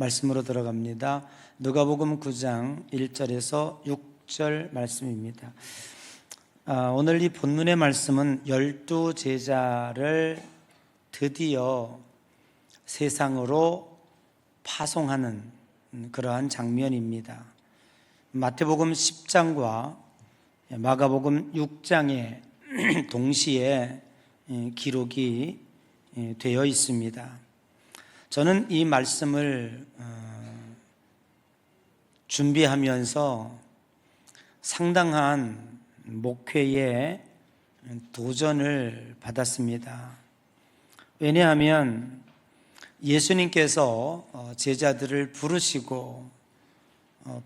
말씀으로 들어갑니다. 누가복음 9장 1절에서 6절 말씀입니다. 오늘 이 본문의 말씀은 12 제자를 드디어 세상으로 파송하는 그러한 장면입니다. 마태복음 10장과 마가복음 6장에 동시에 기록이 되어 있습니다. 저는 이 말씀을 준비하면서 상당한 목회에 도전을 받았습니다. 왜냐하면 예수님께서 제자들을 부르시고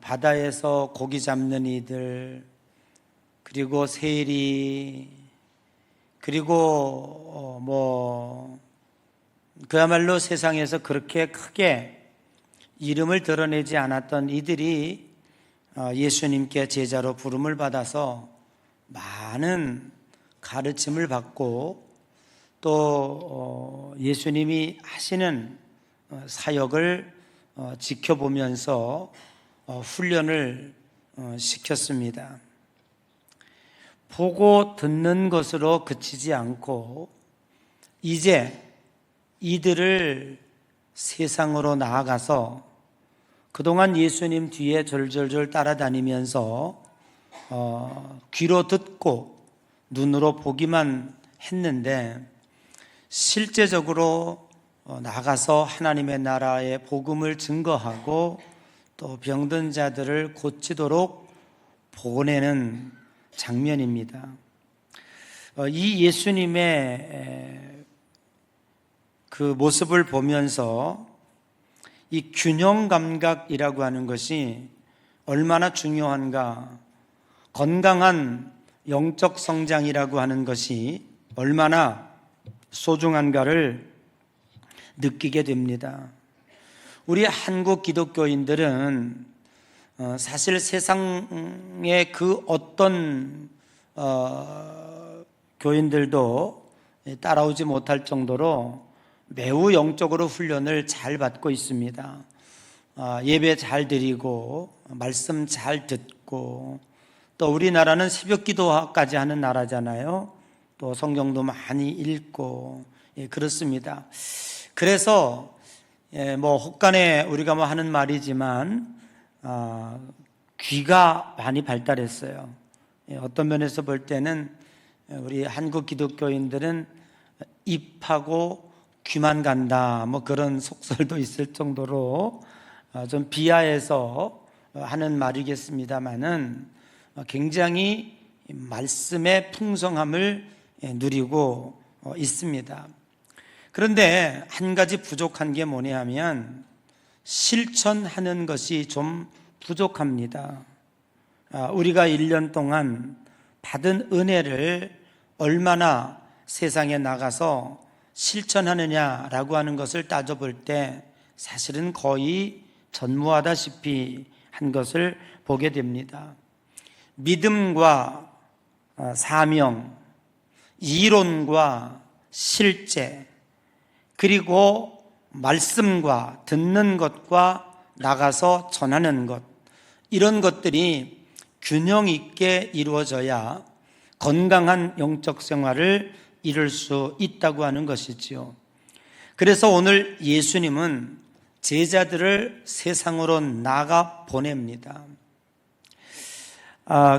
바다에서 고기 잡는 이들, 그리고 세리, 그리고 그야말로 세상에서 그렇게 크게 이름을 드러내지 않았던 이들이 예수님께 제자로 부름을 받아서 많은 가르침을 받고 또 예수님이 하시는 사역을 지켜보면서 훈련을 시켰습니다. 보고 듣는 것으로 그치지 않고 이제 이들을 세상으로 나아가서 그동안 예수님 뒤에 절절절 따라다니면서 귀로 듣고 눈으로 보기만 했는데 실제적으로 나가서 하나님의 나라의 복음을 증거하고 또 병든 자들을 고치도록 보내는 장면입니다. 이 예수님의 그 모습을 보면서 이 균형 감각이라고 하는 것이 얼마나 중요한가, 건강한 영적 성장이라고 하는 것이 얼마나 소중한가를 느끼게 됩니다. 우리 한국 기독교인들은 사실 세상의 그 어떤 교인들도 따라오지 못할 정도로 매우 영적으로 훈련을 잘 받고 있습니다. 예배 잘 드리고 말씀 잘 듣고 또 우리나라는 새벽 기도까지 하는 나라잖아요. 또 성경도 많이 읽고 그렇습니다. 그래서 혹간에 우리가 하는 말이지만 귀가 많이 발달했어요. 어떤 면에서 볼 때는 우리 한국 기독교인들은 입하고 귀만 간다 그런 속설도 있을 정도로 좀 비하해서 하는 말이겠습니다만은 굉장히 말씀의 풍성함을 누리고 있습니다. 그런데 한 가지 부족한 게 뭐냐 하면 실천하는 것이 좀 부족합니다. 우리가 1년 동안 받은 은혜를 얼마나 세상에 나가서 실천하느냐라고 하는 것을 따져볼 때 사실은 거의 전무하다시피 한 것을 보게 됩니다. 믿음과 사명, 이론과 실제, 그리고 말씀과 듣는 것과 나가서 전하는 것, 이런 것들이 균형 있게 이루어져야 건강한 영적 생활을 이룰 수 있다고 하는 것이지요. 그래서 오늘 예수님은 제자들을 세상으로 나가 보냅니다.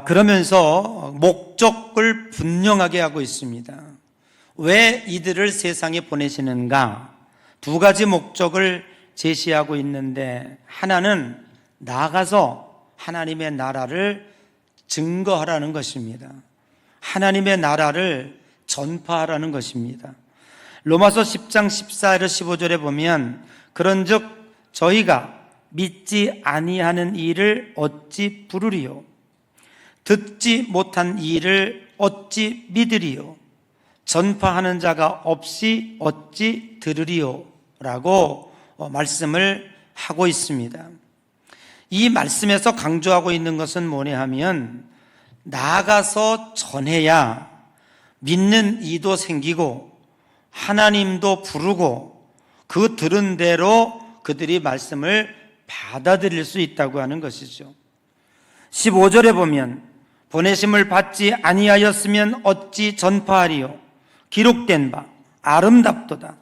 그러면서 목적을 분명하게 하고 있습니다. 왜 이들을 세상에 보내시는가? 두 가지 목적을 제시하고 있는데, 하나는 나가서 하나님의 나라를 증거하라는 것입니다. 하나님의 나라를 전파하라는 것입니다. 로마서 10장 14절 15절에 보면 그런즉 저희가 믿지 아니하는 이를 어찌 부르리요? 듣지 못한 이를 어찌 믿으리요? 전파하는 자가 없이 어찌 들으리요? 라고 말씀을 하고 있습니다. 이 말씀에서 강조하고 있는 것은 뭐냐 하면 나가서 전해야 믿는 이도 생기고 하나님도 부르고 그 들은 대로 그들이 말씀을 받아들일 수 있다고 하는 것이죠. 15절에 보면 보내심을 받지 아니하였으면 어찌 전파하리요. 기록된 바 아름답도다.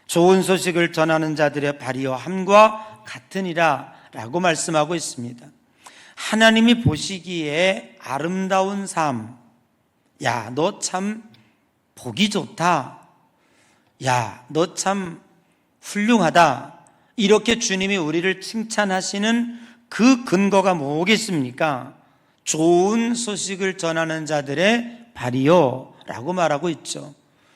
좋은 소식을 전하는 자들의 발이여 함과 같으니라 라고 말씀하고 있습니다. 하나님이 보시기에 아름다운 삶, 야, 너 참 보기 좋다, 야, 너 참 훌륭하다, 이렇게 주님이 우리를 칭찬하시는 그 근거가 뭐겠습니까? 좋은 소식을 전하는 자들의 발이요 라고 말하고 있죠.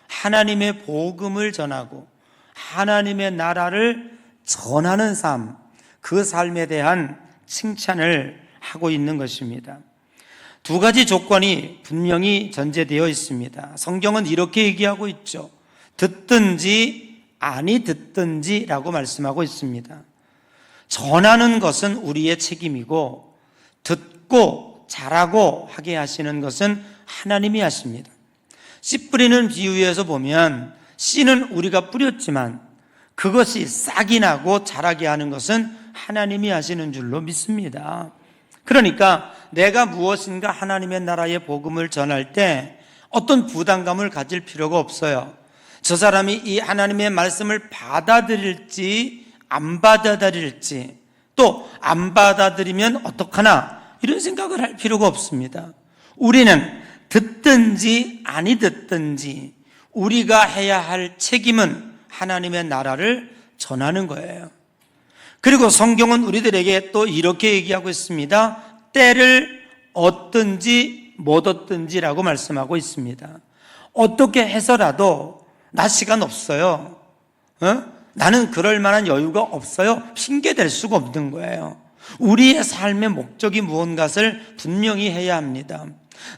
하나님의 복음을 전하고 하나님의 나라를 전하는 삶, 그 삶에 대한 칭찬을 하고 있는 것입니다. 두 가지 조건이 분명히 전제되어 있습니다. 성경은 이렇게 얘기하고 있죠. 듣든지 아니 듣든지 라고 말씀하고 있습니다. 전하는 것은 우리의 책임이고 듣고 잘하고 하게 하시는 것은 하나님이 하십니다. 씨 뿌리는 비유에서 보면 씨는 우리가 뿌렸지만 그것이 싹이 나고 자라게 하는 것은 하나님이 하시는 줄로 믿습니다. 그러니까 내가 무엇인가 하나님의 나라의 복음을 전할 때 어떤 부담감을 가질 필요가 없어요. 저 사람이 이 하나님의 말씀을 받아들일지 안 받아들일지, 또 안 받아들이면 어떡하나 이런 생각을 할 필요가 없습니다. 우리는 듣든지 아니 듣든지 우리가 해야 할 책임은 하나님의 나라를 전하는 거예요. 그리고 성경은 우리들에게 또 이렇게 얘기하고 있습니다. 때를 얻든지 못 얻든지라고 말씀하고 있습니다. 어떻게 해서라도 나 시간 없어요, 나는 그럴 만한 여유가 없어요, 핑계 댈 수가 없는 거예요. 우리의 삶의 목적이 무언가를 분명히 해야 합니다.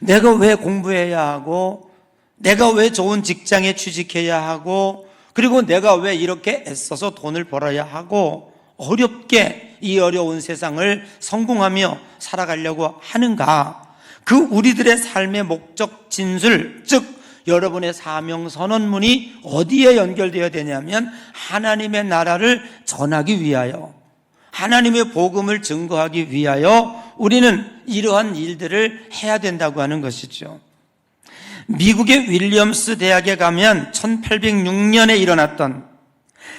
내가 왜 공부해야 하고, 내가 왜 좋은 직장에 취직해야 하고, 그리고 내가 왜 이렇게 애써서 돈을 벌어야 하고 어렵게 이 어려운 세상을 성공하며 살아가려고 하는가? 그 우리들의 삶의 목적 진술, 즉 여러분의 사명 선언문이 어디에 연결되어야 되냐면 하나님의 나라를 전하기 위하여, 하나님의 복음을 증거하기 위하여 우리는 이러한 일들을 해야 된다고 하는 것이죠. 미국의 윌리엄스 대학에 가면 1806년에 일어났던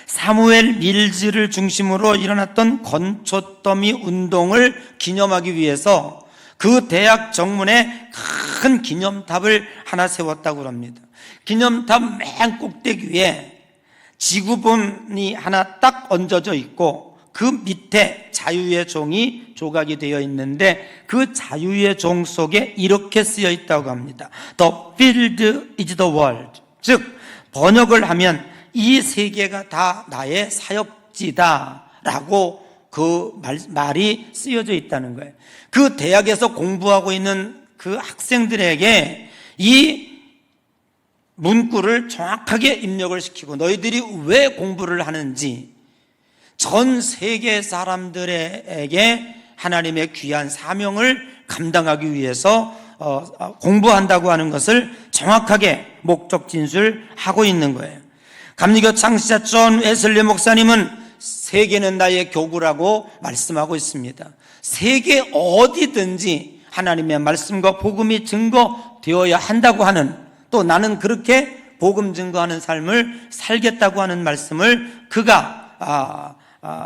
사무엘 밀즈를 중심으로 일어났던 건초더미 운동을 기념하기 위해서 그 대학 정문에 큰 기념탑을 하나 세웠다고 합니다. 기념탑 맨 꼭대기 위에 지구본이 하나 딱 얹어져 있고 그 밑에 자유의 종이 조각이 되어 있는데 그 자유의 종 속에 이렇게 쓰여 있다고 합니다. The field is the world. 즉 번역을 하면 이 세계가 다 나의 사역지다라고 그 말이 쓰여져 있다는 거예요. 그 대학에서 공부하고 있는 그 학생들에게 이 문구를 정확하게 입력을 시키고 너희들이 왜 공부를 하는지 전 세계 사람들에게 하나님의 귀한 사명을 감당하기 위해서 공부한다고 하는 것을 정확하게 목적 진술하고 있는 거예요. 감리교 창시자 존 웨슬리 목사님은 세계는 나의 교구라고 말씀하고 있습니다. 세계 어디든지 하나님의 말씀과 복음이 증거되어야 한다고 하는, 또 나는 그렇게 복음 증거하는 삶을 살겠다고 하는 말씀을 그가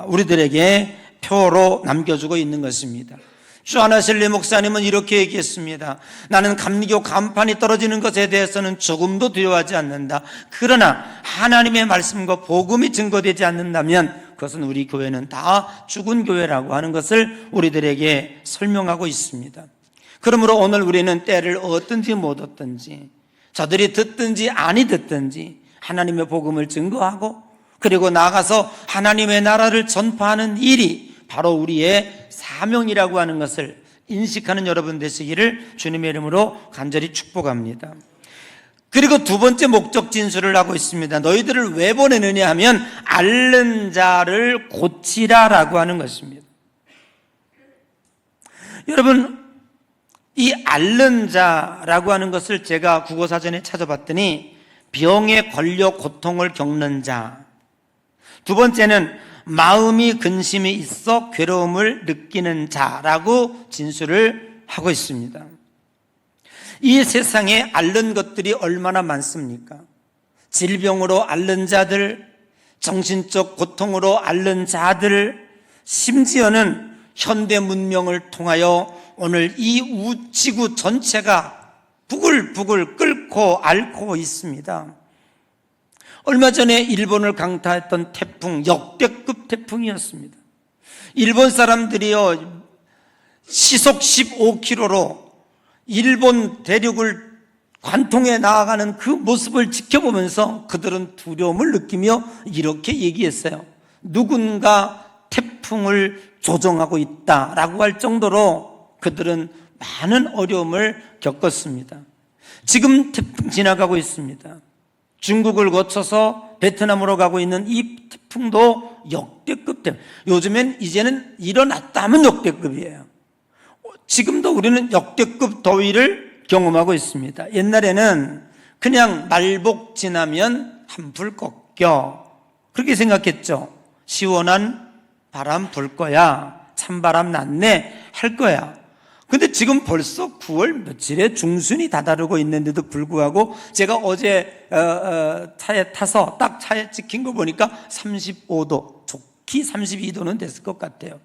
우리들에게 표로 남겨주고 있는 것입니다. 주하나 실리 목사님은 이렇게 얘기했습니다. 나는 감리교 간판이 떨어지는 것에 대해서는 조금도 두려워하지 않는다. 그러나 하나님의 말씀과 복음이 증거되지 않는다면 그것은 우리 교회는 다 죽은 교회라고 하는 것을 우리들에게 설명하고 있습니다. 그러므로 오늘 우리는 때를 얻든지 못 얻든지, 저들이 듣든지 아니 듣든지 하나님의 복음을 증거하고 그리고 나가서 하나님의 나라를 전파하는 일이 바로 우리의 사명이라고 하는 것을 인식하는 여러분 되시기를 주님의 이름으로 간절히 축복합니다. 그리고 두 번째 목적 진술을 하고 있습니다. 너희들을 왜 보내느냐 하면 앓는 자를 고치라라고 하는 것입니다. 여러분, 이 앓는 자라고 하는 것을 제가 국어사전에 찾아봤더니 병에 걸려 고통을 겪는 자, 두 번째는 마음이 근심이 있어 괴로움을 느끼는 자라고 진술을 하고 있습니다. 이 세상에 앓는 것들이 얼마나 많습니까? 질병으로 앓는 자들, 정신적 고통으로 앓는 자들, 심지어는 현대 문명을 통하여 오늘 이 지구 전체가 부글부글 끓고 앓고 있습니다. 얼마 전에 일본을 강타했던 태풍, 역대급 태풍이었습니다. 일본 사람들이요, 시속 15km로 일본 대륙을 관통해 나아가는 그 모습을 지켜보면서 그들은 두려움을 느끼며 이렇게 얘기했어요. 누군가 태풍을 조종하고 있다라고 할 정도로 그들은 많은 어려움을 겪었습니다. 지금 태풍 지나가고 있습니다. 중국을 거쳐서 베트남으로 가고 있는 이 태풍도 역대급 태풍. 요즘엔 이제는 일어났다 하면 역대급이에요. 지금도 우리는 역대급 더위를 경험하고 있습니다. 옛날에는 그냥 말복 지나면 한풀 꺾여 그렇게 생각했죠. 시원한 바람 불 거야, 찬바람 났네 할 거야. 근데 지금 벌써 9월 며칠에 중순이 다다르고 있는데도 불구하고 제가 어제 차에 타서 딱 차에 찍힌 거 보니까 35도, 좋기 32도는 됐을 것 같아요.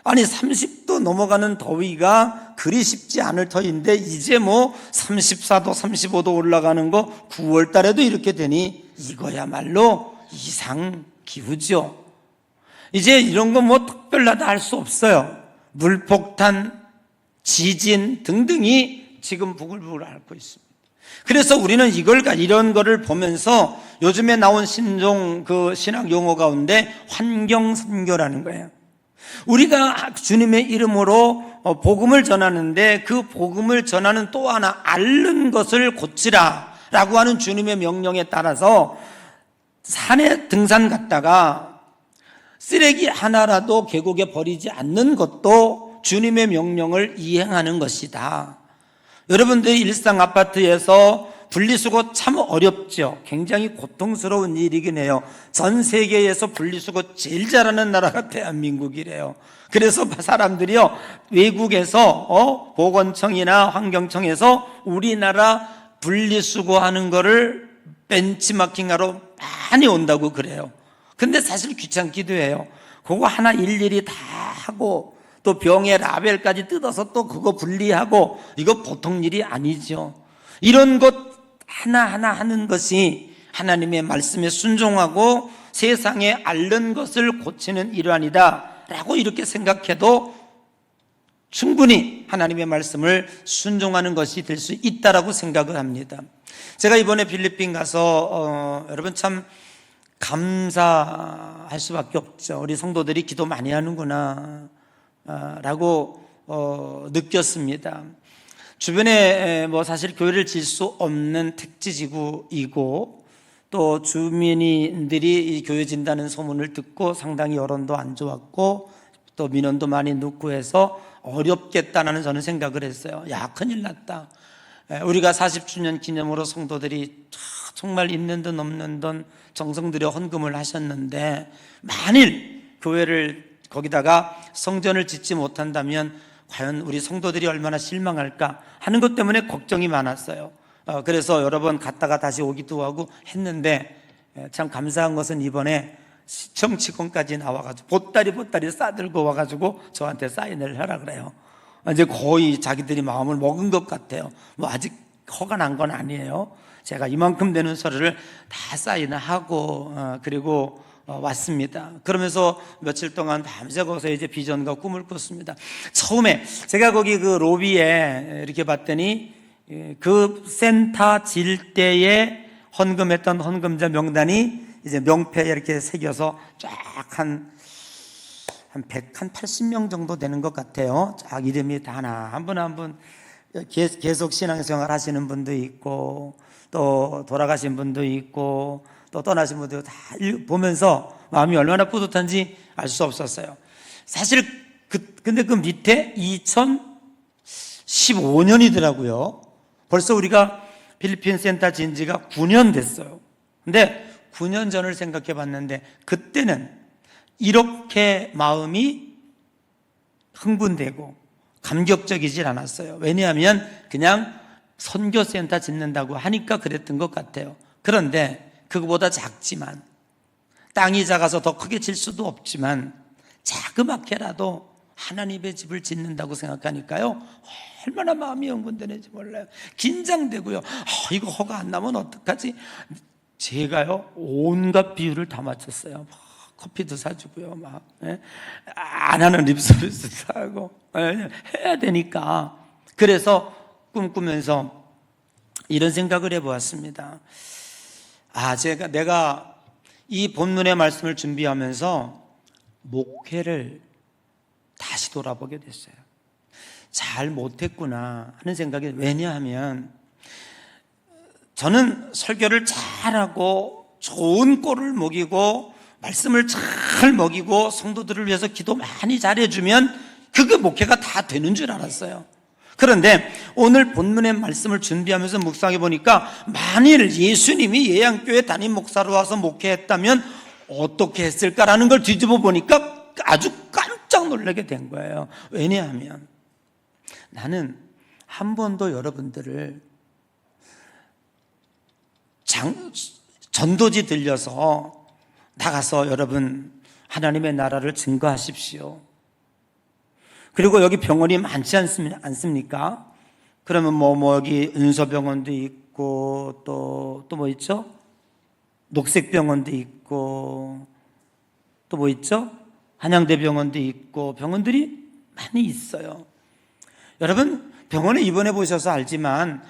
아니 30도 넘어가는 더위가 그리 쉽지 않을 터인데 이제 뭐 34도, 35도 올라가는 거 9월 달에도 이렇게 되니 이거야말로 이상기후죠. 이제 이런 거 뭐 특별하다 할 수 없어요. 물폭탄, 지진 등등이 지금 부글부글 앓고 있습니다. 그래서 우리는 이런 거를 보면서 요즘에 나온 신학 용어 가운데 환경선교라는 거예요. 우리가 주님의 이름으로 복음을 전하는데 그 복음을 전하는 또 하나 앓는 것을 고치라 라고 하는 주님의 명령에 따라서 산에 등산 갔다가 쓰레기 하나라도 계곡에 버리지 않는 것도 주님의 명령을 이행하는 것이다. 여러분들 일상 아파트에서 분리수거 참 어렵죠. 굉장히 고통스러운 일이긴 해요. 전 세계에서 분리수거 제일 잘하는 나라가 대한민국이래요. 그래서 사람들이요, 외국에서 보건청이나 환경청에서 우리나라 분리수거하는 거를 벤치마킹하러 많이 온다고 그래요. 근데 사실 귀찮기도 해요. 그거 하나 일일이 다 하고 또 병의 라벨까지 뜯어서 또 그거 분리하고 이거 보통 일이 아니죠. 이런 것 하나하나 하는 것이 하나님의 말씀에 순종하고 세상에 앓는 것을 고치는 일환이다 라고 이렇게 생각해도 충분히 하나님의 말씀을 순종하는 것이 될 수 있다라고 생각을 합니다. 제가 이번에 필리핀 가서 여러분 참 감사할 수밖에 없죠. 우리 성도들이 기도 많이 하는구나 라고 느꼈습니다. 주변에 뭐 사실 교회를 질 수 없는 택지지구이고 또 주민들이 이 교회 진다는 소문을 듣고 상당히 여론도 안 좋았고 또 민원도 많이 넣고 해서 어렵겠다는 저는 생각을 했어요. 야, 큰일 났다. 우리가 40주년 기념으로 성도들이 정말 있는 돈 없는 돈 정성 들여 헌금을 하셨는데 만일 교회를 거기다가 성전을 짓지 못한다면 과연 우리 성도들이 얼마나 실망할까 하는 것 때문에 걱정이 많았어요. 그래서 여러 번 갔다가 다시 오기도 하고 했는데 참 감사한 것은 이번에 시청치권까지 나와가지고 보따리 싸들고 와가지고 저한테 사인을 하라 그래요. 이제 거의 자기들이 마음을 먹은 것 같아요. 뭐 아직 허가 난 건 아니에요. 제가 이만큼 되는 서류를 다 사인하고 그리고 왔습니다. 그러면서 며칠 동안 밤새 거기서 이제 비전과 꿈을 꿨습니다. 처음에 제가 거기 그 로비에 이렇게 봤더니 그 센터 질 때에 헌금했던 헌금자 명단이 이제 명패에 이렇게 새겨서 쫙 한 80명 정도 되는 것 같아요. 쫙 이름이 다 한 분 한 분 계속 신앙생활 하시는 분도 있고 또 돌아가신 분도 있고 또 떠나신 분들 다 보면서 마음이 얼마나 뿌듯한지 알 수 없었어요. 사실 근데 그 밑에 2015년이더라고요. 벌써 우리가 필리핀 센터 진 지가 9년 됐어요. 근데 9년 전을 생각해 봤는데 그때는 이렇게 마음이 흥분되고 감격적이질 않았어요. 왜냐하면 그냥 선교센터 짓는다고 하니까 그랬던 것 같아요. 그런데 그거보다 작지만, 땅이 작아서 더 크게 질 수도 없지만 자그맣게라도 하나님의 집을 짓는다고 생각하니까요, 얼마나 마음이 흥분되는지 몰라요. 긴장되고요. 이거 허가 안 나면 어떡하지? 제가요 온갖 비유를 다 맞췄어요. 커피도 사주고요, 안 하는 립서비스도 하고 해야 되니까. 그래서 꿈꾸면서 이런 생각을 해보았습니다. 내가 이 본문의 말씀을 준비하면서 목회를 다시 돌아보게 됐어요. 잘 못했구나 하는 생각이. 왜냐하면 저는 설교를 잘하고 좋은 꼴을 먹이고 말씀을 잘 먹이고 성도들을 위해서 기도 많이 잘해주면 그게 목회가 다 되는 줄 알았어요. 그런데 오늘 본문의 말씀을 준비하면서 묵상해 보니까, 만일 예수님이 예양교회 담임 목사로 와서 목회했다면 어떻게 했을까라는 걸 뒤집어 보니까 아주 깜짝 놀라게 된 거예요. 왜냐하면 나는 한 번도 여러분들을 전도지 들려서 나가서 여러분 하나님의 나라를 증거하십시오, 그리고 여기 병원이 많지 않습니까? 그러면 여기 은서병원도 있고 또 뭐 있죠? 녹색병원도 있고 또 뭐 있죠? 한양대병원도 있고 병원들이 많이 있어요. 여러분 병원에 입원해 보셔서 알지만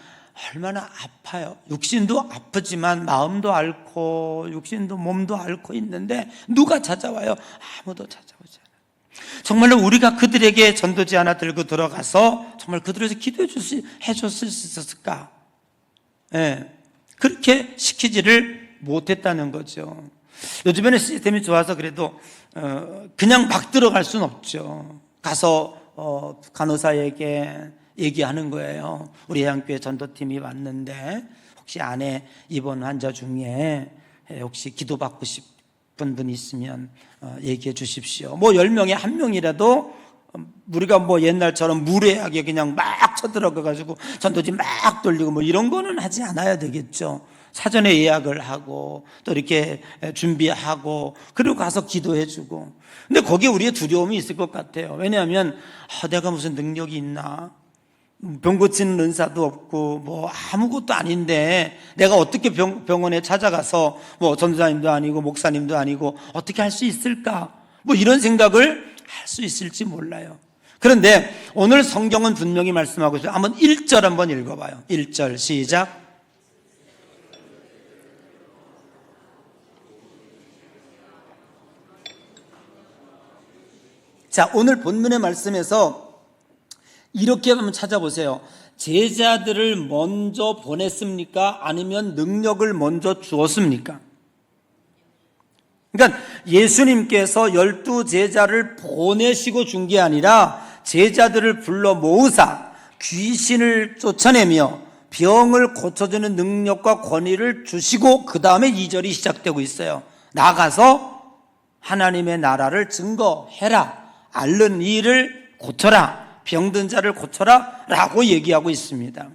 얼마나 아파요. 육신도 아프지만 마음도 앓고 육신도 몸도 앓고 있는데 누가 찾아와요? 아무도 찾아오지 않아요. 정말로 우리가 그들에게 전도지 하나 들고 들어가서 정말 그들에게 기도해 줬을 수 있었을까? 그렇게 시키지를 못했다는 거죠. 요즘에는 시스템이 좋아서 그래도 그냥 막 들어갈 수는 없죠. 가서 간호사에게 얘기하는 거예요. 우리 예양교회 전도팀이 왔는데 혹시 안에 입원 환자 중에 혹시 기도받고 싶은 분 있으면 얘기해 주십시오. 10명에 1명이라도 우리가 옛날처럼 무례하게 그냥 막 쳐들어가가지고 전도지 막 돌리고 이런 거는 하지 않아야 되겠죠. 사전에 예약을 하고 또 이렇게 준비하고 그리고 가서 기도해 주고. 근데 거기에 우리의 두려움이 있을 것 같아요. 왜냐하면 내가 무슨 능력이 있나, 병 고치는 은사도 없고 아무것도 아닌데 내가 어떻게 병원에 찾아가서 전도사님도 아니고 목사님도 아니고 어떻게 할 수 있을까, 이런 생각을 할 수 있을지 몰라요. 그런데 오늘 성경은 분명히 말씀하고 있어요. 한번 1절 한번 읽어봐요. 1절 시작. 자, 오늘 본문의 말씀에서 이렇게 한번 찾아보세요. 제자들을 먼저 보냈습니까? 아니면 능력을 먼저 주었습니까? 그러니까 예수님께서 12제자를 보내시고 준 게 아니라 제자들을 불러 모으사 귀신을 쫓아내며 병을 고쳐주는 능력과 권위를 주시고 그 다음에 2절이 시작되고 있어요. 나가서 하나님의 나라를 증거해라, 앓는 이를 고쳐라, 병든 자를 고쳐라 라고 얘기하고 있습니다.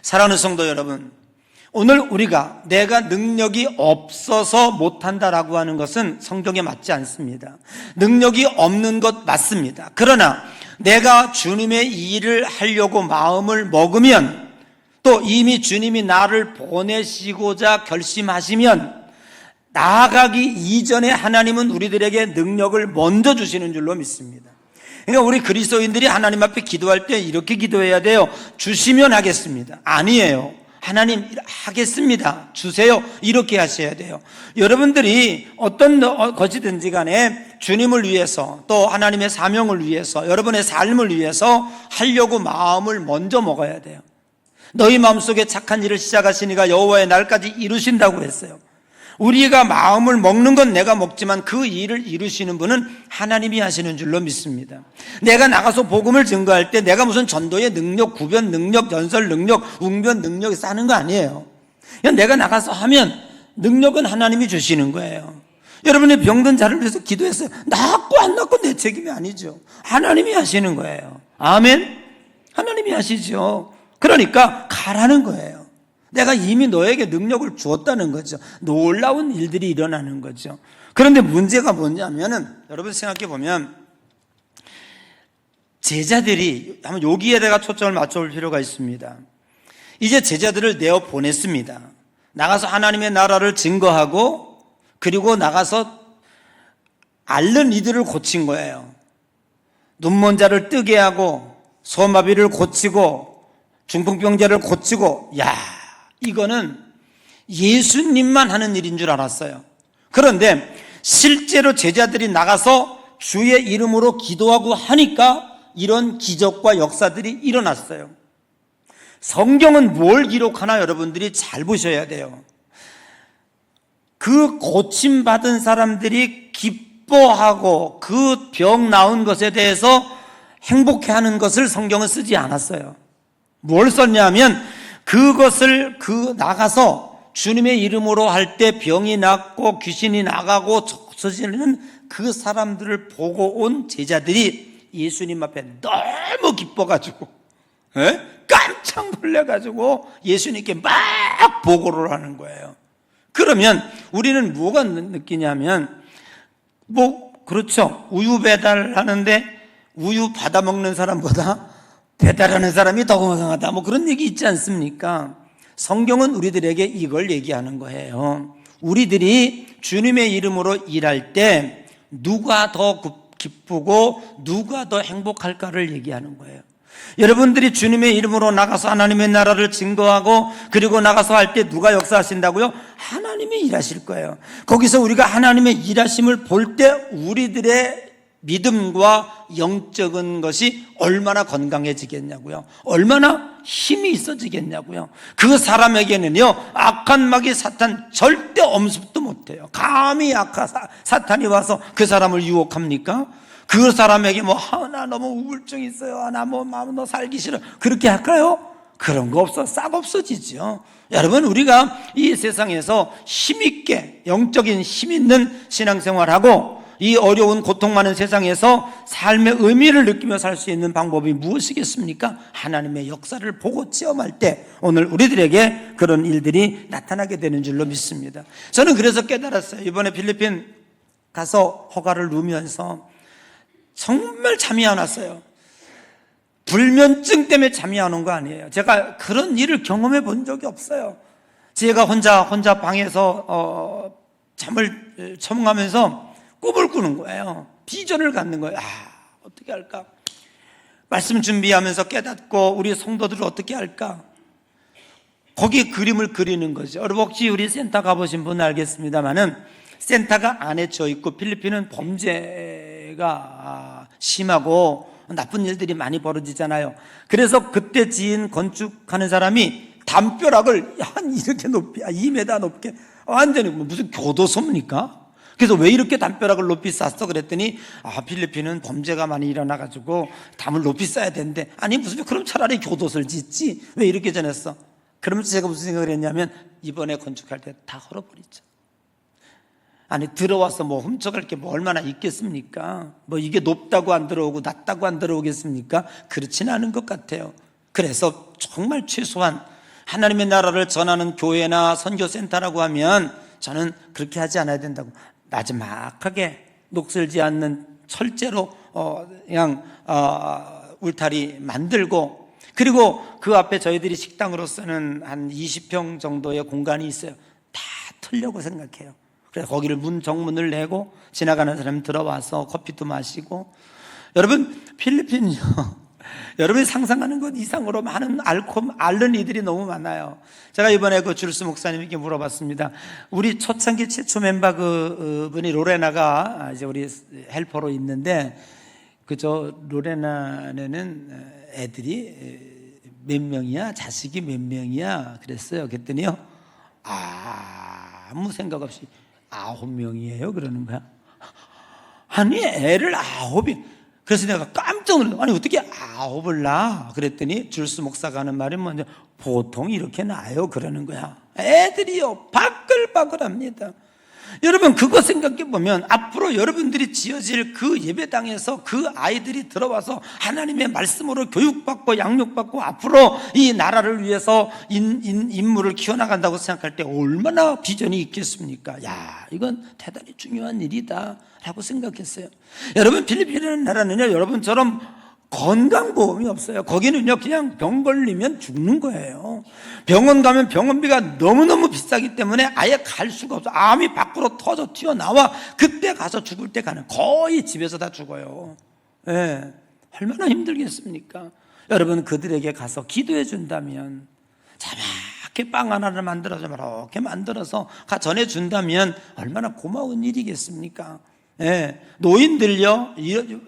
사랑하는 성도 여러분, 오늘 우리가 내가 능력이 없어서 못한다라고 하는 것은 성경에 맞지 않습니다. 능력이 없는 것 맞습니다. 그러나 내가 주님의 일을 하려고 마음을 먹으면, 또 이미 주님이 나를 보내시고자 결심하시면 나아가기 이전에 하나님은 우리들에게 능력을 먼저 주시는 줄로 믿습니다. 그러니까 우리 그리스도인들이 하나님 앞에 기도할 때 이렇게 기도해야 돼요. 주시면 하겠습니다. 아니에요. 하나님 하겠습니다, 주세요, 이렇게 하셔야 돼요. 여러분들이 어떤 것이든지 간에 주님을 위해서 또 하나님의 사명을 위해서 여러분의 삶을 위해서 하려고 마음을 먼저 먹어야 돼요. 너희 마음속에 착한 일을 시작하시니가 여호와의 날까지 이루신다고 했어요. 우리가 마음을 먹는 건 내가 먹지만 그 일을 이루시는 분은 하나님이 하시는 줄로 믿습니다. 내가 나가서 복음을 증거할 때 내가 무슨 전도의 능력, 구변 능력, 연설 능력, 웅변 능력이 쌓는 거 아니에요. 그냥 내가 나가서 하면 능력은 하나님이 주시는 거예요. 여러분의 병든 자를 위해서 기도했어요. 낫고 안 낫고 내 책임이 아니죠. 하나님이 하시는 거예요. 아멘. 하나님이 하시죠. 그러니까 가라는 거예요. 내가 이미 너에게 능력을 주었다는 거죠. 놀라운 일들이 일어나는 거죠. 그런데 문제가 뭐냐면은, 여러분 생각해 보면 제자들이, 한번 여기에 내가 초점을 맞춰볼 필요가 있습니다. 이제 제자들을 내어 보냈습니다. 나가서 하나님의 나라를 증거하고, 그리고 나가서 앓는 이들을 고친 거예요. 눈먼 자를 뜨게 하고, 소마비를 고치고, 중풍병자를 고치고, 이거는 예수님만 하는 일인 줄 알았어요. 그런데 실제로 제자들이 나가서 주의 이름으로 기도하고 하니까 이런 기적과 역사들이 일어났어요. 성경은 뭘 기록하나 여러분들이 잘 보셔야 돼요. 그 고침받은 사람들이 기뻐하고 그 병 나은 것에 대해서 행복해하는 것을 성경은 쓰지 않았어요. 뭘 썼냐면 그것을 나가서 주님의 이름으로 할 때 병이 낫고 귀신이 나가고 없어지는 그 사람들을 보고 온 제자들이 예수님 앞에 너무 기뻐가지고 깜짝 놀래가지고 예수님께 막 보고를 하는 거예요. 그러면 우리는 뭐가 느끼냐면, 그렇죠. 우유 배달하는데 우유 받아 먹는 사람보다 배달하는 사람이 더 건강하다, 그런 얘기 있지 않습니까? 성경은 우리들에게 이걸 얘기하는 거예요. 우리들이 주님의 이름으로 일할 때 누가 더 기쁘고 누가 더 행복할까를 얘기하는 거예요. 여러분들이 주님의 이름으로 나가서 하나님의 나라를 증거하고 그리고 나가서 할 때 누가 역사하신다고요? 하나님이 일하실 거예요. 거기서 우리가 하나님의 일하심을 볼 때 우리들의 믿음과 영적인 것이 얼마나 건강해지겠냐고요. 얼마나 힘이 있어지겠냐고요. 그 사람에게는요, 악한 마귀 사탄 절대 엄습도 못해요. 감히 악한 사탄이 와서 그 사람을 유혹합니까? 그 사람에게 나 너무 우울증 있어요, 너 살기 싫어, 그렇게 할까요? 그런 거 없어. 싹 없어지죠. 여러분, 우리가 이 세상에서 힘있게 영적인 힘 있는 신앙생활하고 이 어려운 고통 많은 세상에서 삶의 의미를 느끼며 살 수 있는 방법이 무엇이겠습니까? 하나님의 역사를 보고 체험할 때 오늘 우리들에게 그런 일들이 나타나게 되는 줄로 믿습니다. 저는 그래서 깨달았어요. 이번에 필리핀 가서 허가를 누우면서 정말 잠이 안 왔어요. 불면증 때문에 잠이 안 온 거 아니에요. 제가 그런 일을 경험해 본 적이 없어요. 제가 혼자 방에서 잠을 청하면서 꿈을 꾸는 거예요. 비전을 갖는 거예요. 어떻게 할까? 말씀 준비하면서 깨닫고 우리 성도들을 어떻게 할까? 거기에 그림을 그리는 거죠. 여러분, 혹시 우리 센터 가보신 분은 알겠습니다만은 센터가 안에 져 있고 필리핀은 범죄가 심하고 나쁜 일들이 많이 벌어지잖아요. 그래서 그때 지은 건축하는 사람이 담벼락을 한 이렇게 높이, 2m 높게, 완전히 무슨 교도소입니까? 그래서 왜 이렇게 담벼락을 높이 쌌어? 그랬더니 필리핀은 범죄가 많이 일어나가지고 담을 높이 쌓아야 되는데, 아니 무슨, 그럼 차라리 교도소를 짓지 왜 이렇게 전했어? 그러면서 제가 무슨 생각을 했냐면, 이번에 건축할 때 다 헐어버리죠. 아니 들어와서 훔쳐갈 게 얼마나 있겠습니까? 이게 높다고 안 들어오고 낮다고 안 들어오겠습니까? 그렇지는 않은 것 같아요. 그래서 정말 최소한 하나님의 나라를 전하는 교회나 선교센터라고 하면 저는 그렇게 하지 않아야 된다고, 나지막하게 녹슬지 않는 철제로 그냥 울타리 만들고, 그리고 그 앞에 저희들이 식당으로 쓰는 한 20평 정도의 공간이 있어요. 다 틀려고 생각해요. 그래서 거기를 정문을 내고 지나가는 사람 들어와서 커피도 마시고. 여러분, 필리핀은요, 여러분이 상상하는 것 이상으로 많은 앓는 이들이 너무 많아요. 제가 이번에 줄스 목사님께 물어봤습니다. 우리 초창기 최초 멤버 그분이 로레나가 이제 우리 헬퍼로 있는데, 로레나네는 애들이 몇 명이야? 자식이 몇 명이야? 그랬어요. 그랬더니요, 아무 생각 없이 9명이에요 그러는 거야. 아니 애를 9이. 그래서 내가 깜짝 놀랐어요. 아니 어떻게 9을 낳아? 그랬더니 줄스 목사가 하는 말이 먼저, 보통 이렇게 낳아요 그러는 거야. 애들이요 바글바글합니다. 여러분 그거 생각해 보면 앞으로 여러분들이 지어질 그 예배당에서 그 아이들이 들어와서 하나님의 말씀으로 교육받고 양육받고 앞으로 이 나라를 위해서 인물을 키워나간다고 생각할 때 얼마나 비전이 있겠습니까? 야, 이건 대단히 중요한 일이다 라고 생각했어요. 여러분 필리핀이라는 나라는요, 여러분처럼 건강보험이 없어요. 거기는요 그냥 병 걸리면 죽는 거예요. 병원 가면 병원비가 너무너무 비싸기 때문에 아예 갈 수가 없어. 암이 밖으로 터져 튀어나와 그때 가서 죽을 때 가는, 거의 집에서 다 죽어요. 예, 얼마나 힘들겠습니까? 여러분 그들에게 가서 기도해 준다면, 자막히 빵 하나를 만들어서 이렇게 만들어서 전해준다면 얼마나 고마운 일이겠습니까? 예, 노인들요,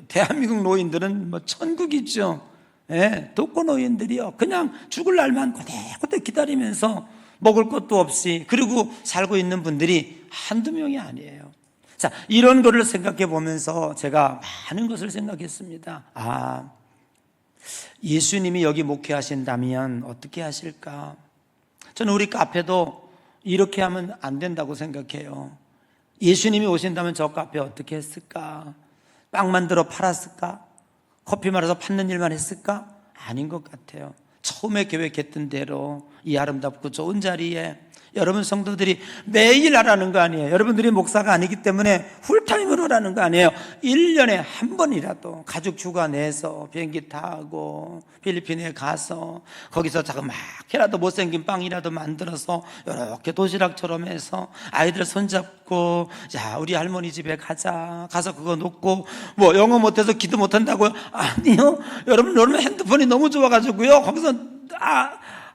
대한민국 노인들은 뭐 천국이죠. 예, 독거 노인들이요, 그냥 죽을 날만 그때 기다리면서 먹을 것도 없이 그리고 살고 있는 분들이 한두 명이 아니에요. 자, 이런 거를 생각해 보면서 제가 많은 것을 생각했습니다. 아, 예수님이 여기 목회하신다면 어떻게 하실까? 저는 우리 카페도 이렇게 하면 안 된다고 생각해요. 예수님이 오신다면 저 카페 어떻게 했을까? 빵 만들어 팔았을까? 커피 말아서 받는 일만 했을까? 아닌 것 같아요. 처음에 계획했던 대로 이 아름답고 좋은 자리에 여러분 성도들이 매일 하라는 거 아니에요. 여러분들이 목사가 아니기 때문에 풀타임으로 하라는 거 아니에요. 1년에 한 번이라도 가족 휴가 내서 비행기 타고 필리핀에 가서 거기서 자그맣게라도 못생긴 빵이라도 만들어서 이렇게 도시락처럼 해서 아이들 손잡고, 자 우리 할머니 집에 가자, 가서 그거 놓고, 뭐 영어 못해서 기도 못한다고요? 아니요, 여러분 핸드폰이 너무 좋아가지고요 거기서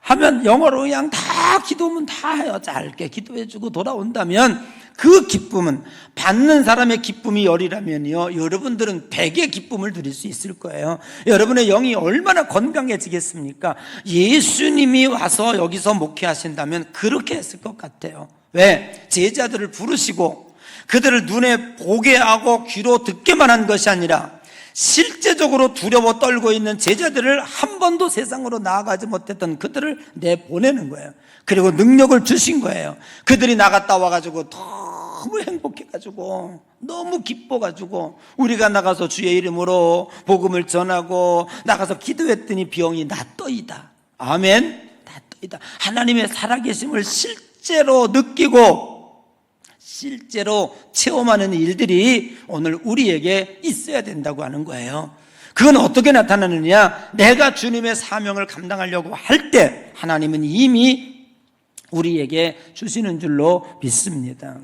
하면 영어로 그냥 다 기도하면 다 해요. 짧게 기도해주고 돌아온다면 그 기쁨은, 받는 사람의 기쁨이 열이라면요, 여러분들은 100의 기쁨을 누릴 수 있을 거예요. 여러분의 영이 얼마나 건강해지겠습니까? 예수님이 와서 여기서 목회하신다면 그렇게 했을 것 같아요. 왜? 제자들을 부르시고 그들을 눈에 보게 하고 귀로 듣게만 한 것이 아니라 실제적으로 두려워 떨고 있는 제자들을 한 번도 세상으로 나아가지 못했던 그들을 내보내는 거예요. 그리고 능력을 주신 거예요. 그들이 나갔다 와가지고 너무 행복해가지고 너무 기뻐가지고 우리가 나가서 주의 이름으로 복음을 전하고 나가서 기도했더니 병이 낫더이다. 아멘. 낫더이다. 하나님의 살아계심을 실제로 느끼고 실제로 체험하는 일들이 오늘 우리에게 있어야 된다고 하는 거예요. 그건 어떻게 나타나느냐? 내가 주님의 사명을 감당하려고 할 때 하나님은 이미 우리에게 주시는 줄로 믿습니다.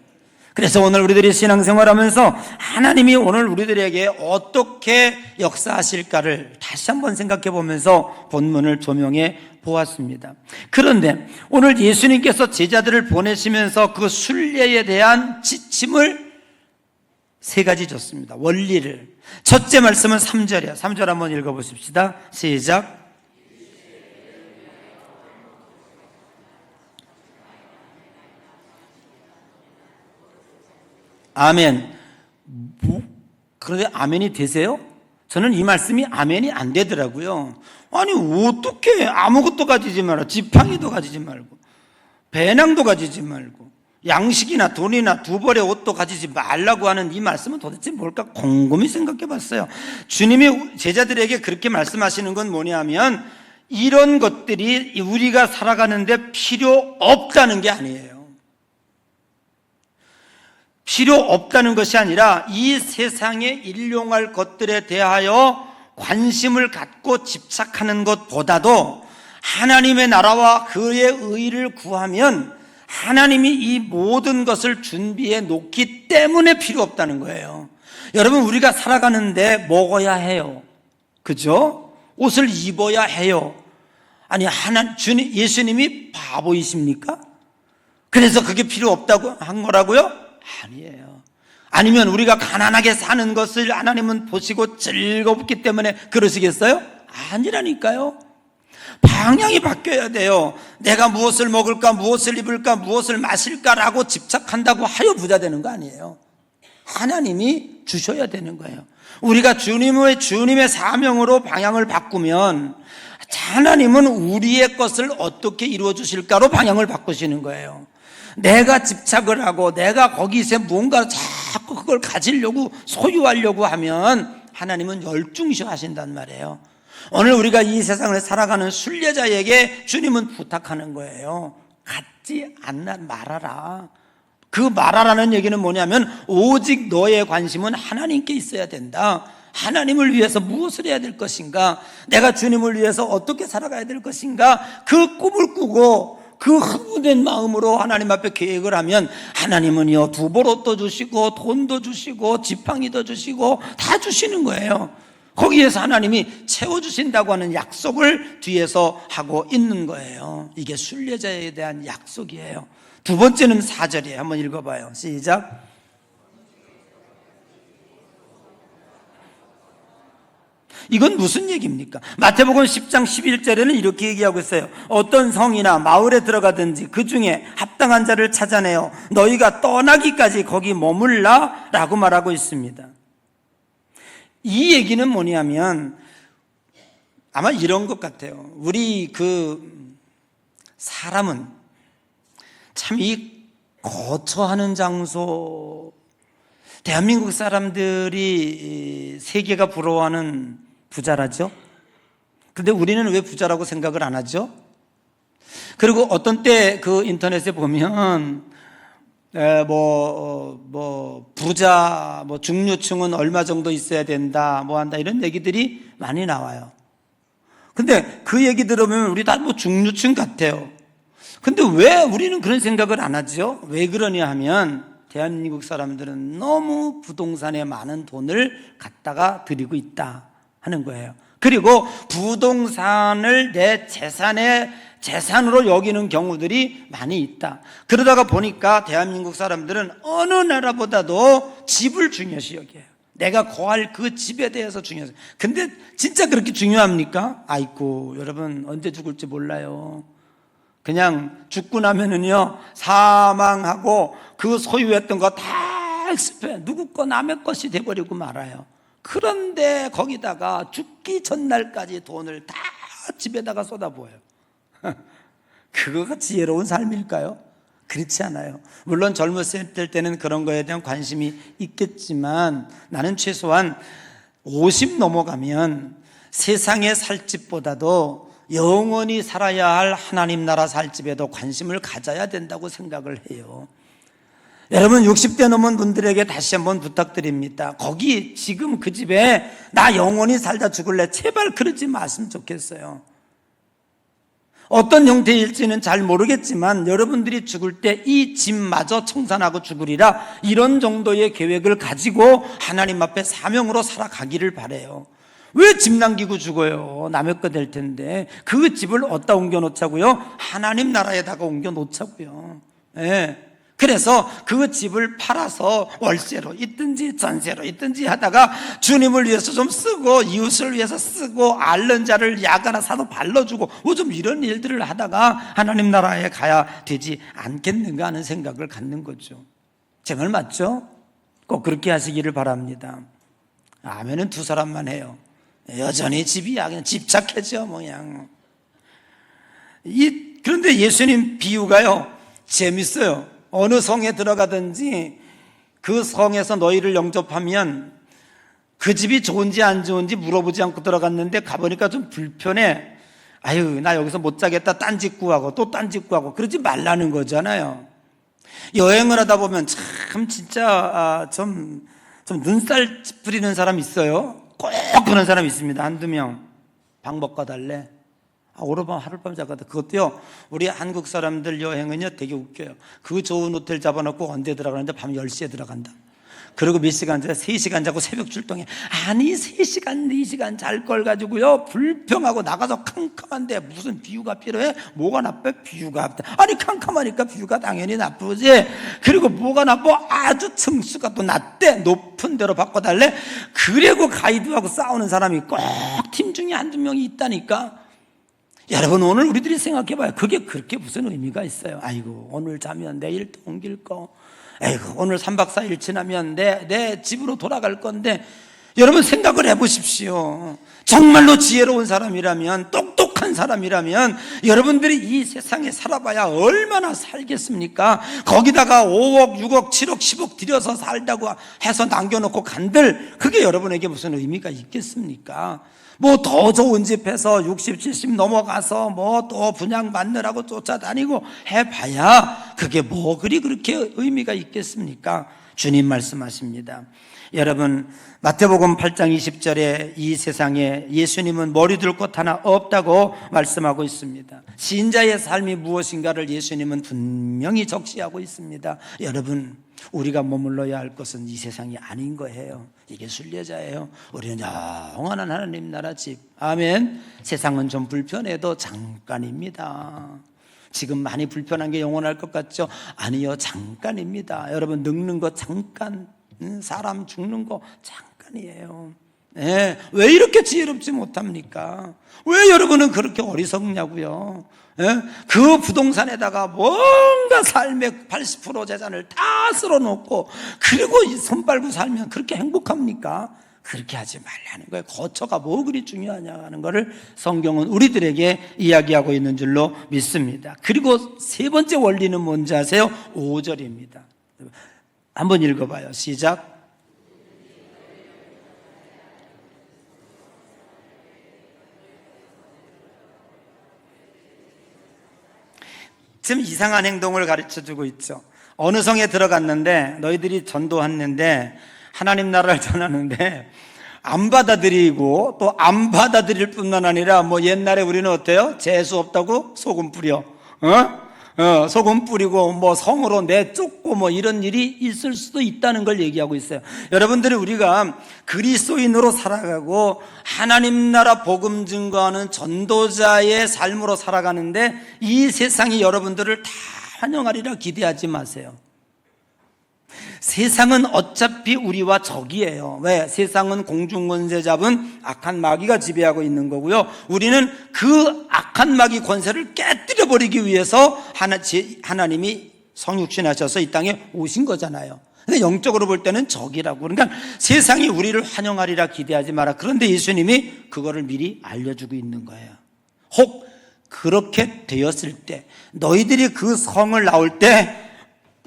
그래서 오늘 우리들이 신앙생활하면서 하나님이 오늘 우리들에게 어떻게 역사하실까를 다시 한번 생각해 보면서 본문을 조명해 보았습니다. 그런데 오늘 예수님께서 제자들을 보내시면서 그 순례에 대한 지침을 3가지 줬습니다. 원리를. 첫째 말씀은 3절이에요. 3절 한번 읽어보십시다. 시작. 아멘. 그런데 아멘이 되세요? 저는 이 말씀이 아멘이 안 되더라고요. 아니 어떻게 아무것도 가지지 마라, 지팡이도 가지지 말고 배낭도 가지지 말고 양식이나 돈이나 2벌의 옷도 가지지 말라고 하는 이 말씀은 도대체 뭘까 곰곰이 생각해 봤어요. 주님이 제자들에게 그렇게 말씀하시는 건 뭐냐면 이런 것들이 우리가 살아가는데 필요 없다는 게 아니에요. 필요 없다는 것이 아니라 이 세상에 일용할 것들에 대하여 관심을 갖고 집착하는 것보다도 하나님의 나라와 그의 의를 구하면 하나님이 이 모든 것을 준비해 놓기 때문에 필요 없다는 거예요. 여러분 우리가 살아가는데 먹어야 해요. 그죠? 옷을 입어야 해요. 아니 예수님이 바보이십니까? 그래서 그게 필요 없다고 한 거라고요? 아니에요. 아니면 우리가 가난하게 사는 것을 하나님은 보시고 즐겁기 때문에 그러시겠어요? 아니라니까요. 방향이 바뀌어야 돼요. 내가 무엇을 먹을까, 무엇을 입을까, 무엇을 마실까라고 집착한다고 하여 부자 되는 거 아니에요. 하나님이 주셔야 되는 거예요. 우리가 주님의 사명으로 방향을 바꾸면 하나님은 우리의 것을 어떻게 이루어 주실까로 방향을 바꾸시는 거예요. 내가 집착을 하고 내가 거기서 뭔가 자꾸 그걸 가지려고 소유하려고 하면 하나님은 열중시 하신단 말이에요. 오늘 우리가 이 세상을 살아가는 순례자에게 주님은 부탁하는 거예요. 갖지 말아라. 그 말하라는 얘기는 뭐냐면 오직 너의 관심은 하나님께 있어야 된다. 하나님을 위해서 무엇을 해야 될 것인가, 내가 주님을 위해서 어떻게 살아가야 될 것인가, 그 꿈을 꾸고 그 흥분된 마음으로 하나님 앞에 계획을 하면 하나님은요 두벌 옷도 주시고 돈도 주시고 지팡이도 주시고 다 주시는 거예요. 거기에서 하나님이 채워주신다고 하는 약속을 뒤에서 하고 있는 거예요. 이게 순례자에 대한 약속이에요. 두 번째는 4절이에요. 한번 읽어봐요. 시작. 이건 무슨 얘기입니까? 마태복음 10장 11절에는 이렇게 얘기하고 있어요. 어떤 성이나 마을에 들어가든지 그 중에 합당한 자를 찾아내어 너희가 떠나기까지 거기 머물라 라고 말하고 있습니다. 이 얘기는 뭐냐면 아마 이런 것 같아요. 우리 사람은 참 이 거처하는 장소, 대한민국 사람들이 세계가 부러워하는 부자라죠. 그런데 우리는 왜 부자라고 생각을 안 하죠? 그리고 어떤 때 그 인터넷에 보면 부자, 중류층은 얼마 정도 있어야 된다, 한다, 이런 얘기들이 많이 나와요. 근데 그 얘기 들으면 우리 다 중류층 같아요. 근데 왜 우리는 그런 생각을 안 하죠? 왜 그러냐 하면 대한민국 사람들은 너무 부동산에 많은 돈을 갖다가 들이고 있다 하는 거예요. 그리고 부동산을 내 재산으로 여기는 경우들이 많이 있다. 그러다가 보니까 대한민국 사람들은 어느 나라보다도 집을 중요시 여겨요. 내가 거할 그 집에 대해서 중요해요. 근데 진짜 그렇게 중요합니까? 아이고, 여러분 언제 죽을지 몰라요. 그냥 죽고 나면은요 사망하고 그 소유했던 거 다 엑스페, 누구 거 남의 것이 돼버리고 말아요. 그런데 거기다가 죽기 전날까지 돈을 다 집에다가 쏟아부어요. 그거가 지혜로운 삶일까요? 그렇지 않아요. 물론 젊었을 때는 그런 거에 대한 관심이 있겠지만 나는 최소한 50 넘어가면 세상에 살 집보다도 영원히 살아야 할 하나님 나라 살 집에도 관심을 가져야 된다고 생각을 해요. 여러분 60대 넘은 분들에게 다시 한번 부탁드립니다. 거기 지금 그 집에 나 영원히 살다 죽을래, 제발 그러지 마시면 좋겠어요. 어떤 형태일지는 잘 모르겠지만 여러분들이 죽을 때 이 집마저 청산하고 죽으리라, 이런 정도의 계획을 가지고 하나님 앞에 사명으로 살아가기를 바라요. 왜 집 남기고 죽어요? 남의 거 될 텐데. 그 집을 어디다 옮겨 놓자고요? 하나님 나라에다가 옮겨 놓자고요. 예. 그래서 그 집을 팔아서 월세로 있든지 전세로 있든지 하다가 주님을 위해서 좀 쓰고 이웃을 위해서 쓰고 앓는 자를 약 하나 사서 발라주고 좀 이런 일들을 하다가 하나님 나라에 가야 되지 않겠는가 하는 생각을 갖는 거죠. 제 말 맞죠? 꼭 그렇게 하시기를 바랍니다. 아멘은 두 사람만 해요. 여전히 집이야. 그냥 집착해져 그냥. 그런데 예수님 비유가요 재밌어요. 어느 성에 들어가든지 그 성에서 너희를 영접하면 그 집이 좋은지 안 좋은지 물어보지 않고 들어갔는데 가보니까 좀 불편해. 아유, 나 여기서 못 자겠다, 딴 집 구하고 또 딴 집 구하고 그러지 말라는 거잖아요. 여행을 하다 보면 참 진짜 좀 눈살 찌푸리는 사람 있어요. 꼭 그런 사람 있습니다. 한두 명. 방 바꿔달래. 오늘밤 하룻밤 자거든. 그것도요, 우리 한국 사람들 여행은요 되게 웃겨요. 그 좋은 호텔 잡아놓고 언제 들어가는데 밤 10시에 들어간다. 그리고 몇 시간 자, 3시간 자고 새벽 출동해. 아니 3시간 4시간 잘 걸 가지고요 불평하고 나가서 캄캄한데 무슨 비유가 필요해? 뭐가 나빠? 비유가 나빠. 아니 캄캄하니까 비유가 당연히 나쁘지. 그리고 뭐가 나빠? 아주 층수가 또 낮대. 높은 데로 바꿔달래. 그리고 가이드하고 싸우는 사람이 꼭 팀 중에 한두 명이 있다니까. 여러분 오늘 우리들이 생각해봐요. 그게 그렇게 무슨 의미가 있어요? 아이고 오늘 자면 내일 또 옮길 거, 에이구 오늘 3박 4일 지나면 내 집으로 돌아갈 건데 여러분 생각을 해보십시오. 정말로 지혜로운 사람이라면, 똑똑한 사람이라면 여러분들이 이 세상에 살아봐야 얼마나 살겠습니까? 거기다가 5억, 6억, 7억, 10억 들여서 살다고 해서 남겨놓고 간들, 그게 여러분에게 무슨 의미가 있겠습니까? 뭐 더 좋은 집 해서 60, 70 넘어가서 뭐 또 분양 받느라고 쫓아다니고 해봐야 그게 뭐 그렇게 의미가 있겠습니까? 주님 말씀하십니다. 여러분, 마태복음 8장 20절에 이 세상에 예수님은 머리둘 곳 하나 없다고 말씀하고 있습니다. 신자의 삶이 무엇인가를 예수님은 분명히 적시하고 있습니다. 여러분, 우리가 머물러야 할 것은 이 세상이 아닌 거예요. 이게 순례자예요. 우리는 영원한 하나님 나라 집. 아멘. 세상은 좀 불편해도 잠깐입니다. 지금 많이 불편한 게 영원할 것 같죠? 아니요, 잠깐입니다. 여러분, 늙는 거 잠깐, 사람 죽는 거 잠깐이에요. 네, 왜 이렇게 지혜롭지 못합니까? 왜 여러분은 그렇게 어리석냐고요? 네? 그 부동산에다가 뭔가 삶의 80% 재산을 다 쓸어놓고 그리고 손 빨고 살면 그렇게 행복합니까? 그렇게 하지 말라는 거예요. 거처가 뭐 그리 중요하냐 하는 것을 성경은 우리들에게 이야기하고 있는 줄로 믿습니다. 그리고 세 번째 원리는 뭔지 아세요? 5절입니다. 한번 읽어봐요. 시작. 지금 이상한 행동을 가르쳐주고 있죠. 어느 성에 들어갔는데 너희들이 전도했는데 하나님 나라를 전하는데 안 받아들이고 또 안 받아들일 뿐만 아니라 뭐 옛날에 우리는 어때요? 재수 없다고 소금 뿌려, 소금 뿌리고 뭐 성으로 내쫓고 뭐 이런 일이 있을 수도 있다는 걸 얘기하고 있어요. 여러분들이 우리가 그리스도인으로 살아가고 하나님 나라 복음 증거하는 전도자의 삶으로 살아가는데 이 세상이 여러분들을 다 환영하리라 기대하지 마세요. 세상은 어차피 우리와 적이에요. 왜? 세상은 공중권세 잡은 악한 마귀가 지배하고 있는 거고요. 우리는 그 악한 마귀 권세를 깨뜨려 버리기 위해서 하나님이 성육신하셔서 이 땅에 오신 거잖아요. 근데 영적으로 볼 때는 적이라고. 그러니까 세상이 우리를 환영하리라 기대하지 마라. 그런데 예수님이 그거를 미리 알려주고 있는 거예요. 혹 그렇게 되었을 때 너희들이 그 성을 나올 때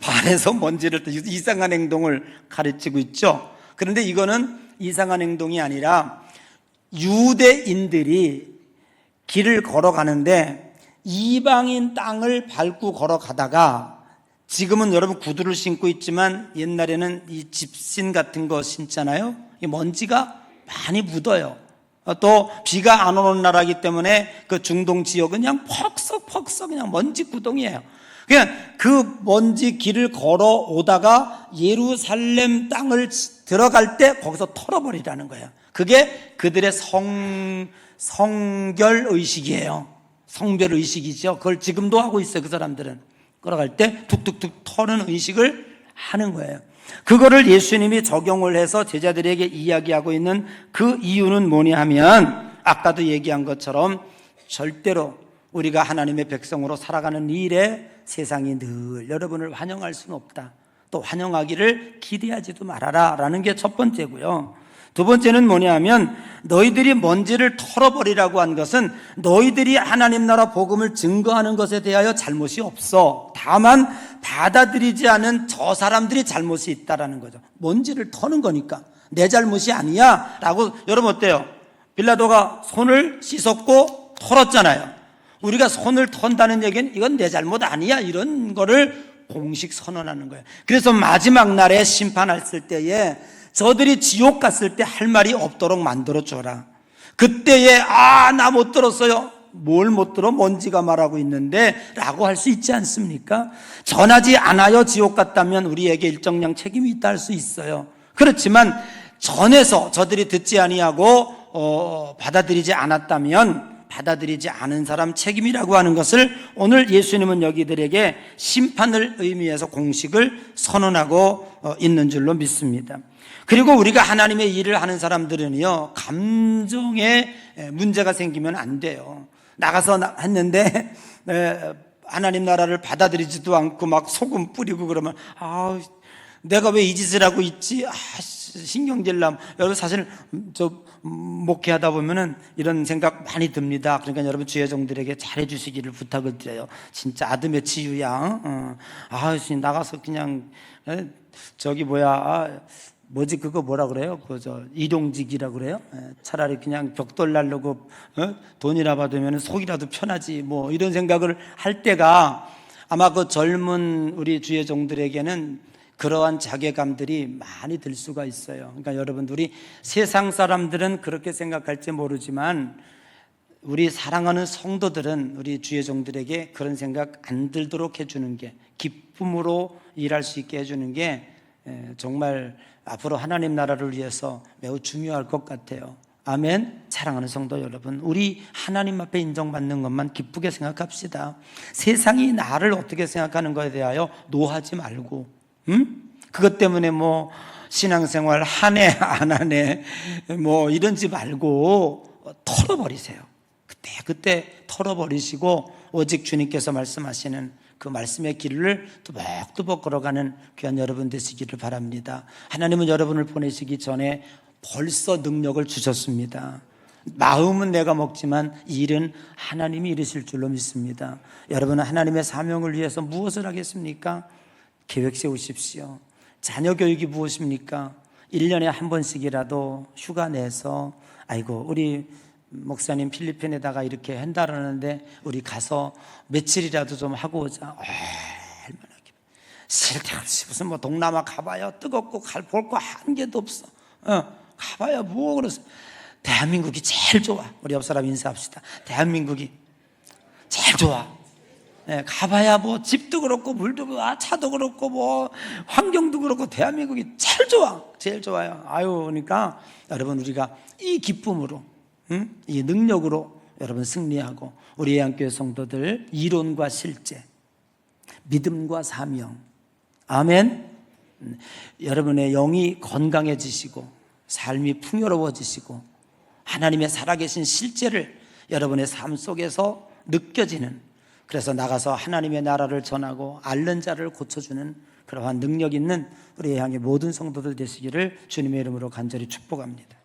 발에서 먼지를 이상한 행동을 가르치고 있죠. 그런데 이거는 이상한 행동이 아니라 유대인들이 길을 걸어가는데 이방인 땅을 밟고 걸어가다가 지금은 여러분 구두를 신고 있지만 옛날에는 이 집신 같은 거 신잖아요. 이 먼지가 많이 묻어요. 또 비가 안 오는 나라이기 때문에 그 중동 지역은 그냥 퍽썩 그냥 먼지 구덩이에요. 그냥 그 먼지 길을 걸어오다가 예루살렘 땅을 들어갈 때 거기서 털어버리라는 거예요. 그게 그들의 성결 의식이에요. 성별 의식이죠. 그걸 지금도 하고 있어요. 그 사람들은 걸어갈 때 툭툭툭 터는 의식을 하는 거예요. 그거를 예수님이 적용을 해서 제자들에게 이야기하고 있는 그 이유는 뭐냐 하면 아까도 얘기한 것처럼 절대로 우리가 하나님의 백성으로 살아가는 일에 세상이 늘 여러분을 환영할 수는 없다. 또 환영하기를 기대하지도 말아라 라는 게 첫 번째고요. 두 번째는 뭐냐 하면 너희들이 먼지를 털어버리라고 한 것은 너희들이 하나님 나라 복음을 증거하는 것에 대하여 잘못이 없어. 다만 받아들이지 않은 저 사람들이 잘못이 있다라는 거죠. 먼지를 터는 거니까 내 잘못이 아니야 라고. 여러분 어때요? 빌라도가 손을 씻었고 털었잖아요. 우리가 손을 턴다는 얘기는 이건 내 잘못 아니야 이런 거를 공식 선언하는 거예요. 그래서 마지막 날에 심판했을 때에 저들이 지옥 갔을 때 할 말이 없도록 만들어줘라. 그때에 나 못 들었어요. 뭘 못 들어? 먼지가 말하고 있는데 라고 할 수 있지 않습니까? 전하지 않아요 지옥 갔다면 우리에게 일정량 책임이 있다 할 수 있어요. 그렇지만 전해서 저들이 듣지 아니하고 받아들이지 않았다면 받아들이지 않은 사람 책임이라고 하는 것을 오늘 예수님은 여기들에게 심판을 의미해서 공식을 선언하고 있는 줄로 믿습니다. 그리고 우리가 하나님의 일을 하는 사람들은요, 감정에 문제가 생기면 안 돼요. 나가서 했는데 하나님 나라를 받아들이지도 않고 막 소금 뿌리고 그러면 내가 왜 이 짓을 하고 있지? 신경질남. 여러분 사실 목회하다 보면은 이런 생각 많이 듭니다. 그러니까 여러분 주의 종들에게 잘해 주시기를 부탁을 드려요. 진짜 아드의 치유야. 나가서 그냥 뭐지 그거 뭐라 그래요? 일용직이라 그래요? 차라리 그냥 벽돌 날르고 돈이나 받으면 속이라도 편하지 뭐 이런 생각을 할 때가 아마 그 젊은 우리 주의 종들에게는 그러한 자괴감들이 많이 들 수가 있어요. 그러니까 여러분들이 세상 사람들은 그렇게 생각할지 모르지만 우리 사랑하는 성도들은 우리 주의 종들에게 그런 생각 안 들도록 해주는 게, 기쁨으로 일할 수 있게 해주는 게 정말 앞으로 하나님 나라를 위해서 매우 중요할 것 같아요. 아멘. 사랑하는 성도 여러분, 우리 하나님 앞에 인정받는 것만 기쁘게 생각합시다. 세상이 나를 어떻게 생각하는 것에 대하여 노하지 말고, 그것 때문에 뭐 신앙생활 하네 안 하네 뭐 이런지 말고 털어버리세요. 그때 털어버리시고 오직 주님께서 말씀하시는 그 말씀의 길을 뚜벅뚜벅 걸어가는 귀한 여러분 되시기를 바랍니다. 하나님은 여러분을 보내시기 전에 벌써 능력을 주셨습니다. 마음은 내가 먹지만 일은 하나님이 이루실 줄로 믿습니다. 여러분은 하나님의 사명을 위해서 무엇을 하겠습니까? 계획 세우십시오. 자녀 교육이 무엇입니까? 1년에 한 번씩이라도 휴가 내서 우리 목사님 필리핀에다가 이렇게 한다라는데 우리 가서 며칠이라도 좀 하고 오자. 얼마나 싫다지. 무슨 뭐 동남아 가봐야 뜨겁고 볼 거 한 개도 없어. 가봐야 뭐 그러세요. 대한민국이 제일 좋아. 우리 옆 사람 인사합시다. 대한민국이 제일 좋아. 가봐야 뭐 집도 그렇고 물도 그렇고 차도 그렇고 뭐 환경도 그렇고 대한민국이 제일 좋아. 제일 좋아요. 그러니까 여러분 우리가 이 기쁨으로 이 능력으로 여러분 승리하고 우리 예안교회 성도들 이론과 실제, 믿음과 사명, 아멘. 여러분의 영이 건강해지시고 삶이 풍요로워지시고 하나님의 살아계신 실제를 여러분의 삶 속에서 느껴지는, 그래서 나가서 하나님의 나라를 전하고 앓는 자를 고쳐주는 그러한 능력 있는 우리 예안의 모든 성도들 되시기를 주님의 이름으로 간절히 축복합니다.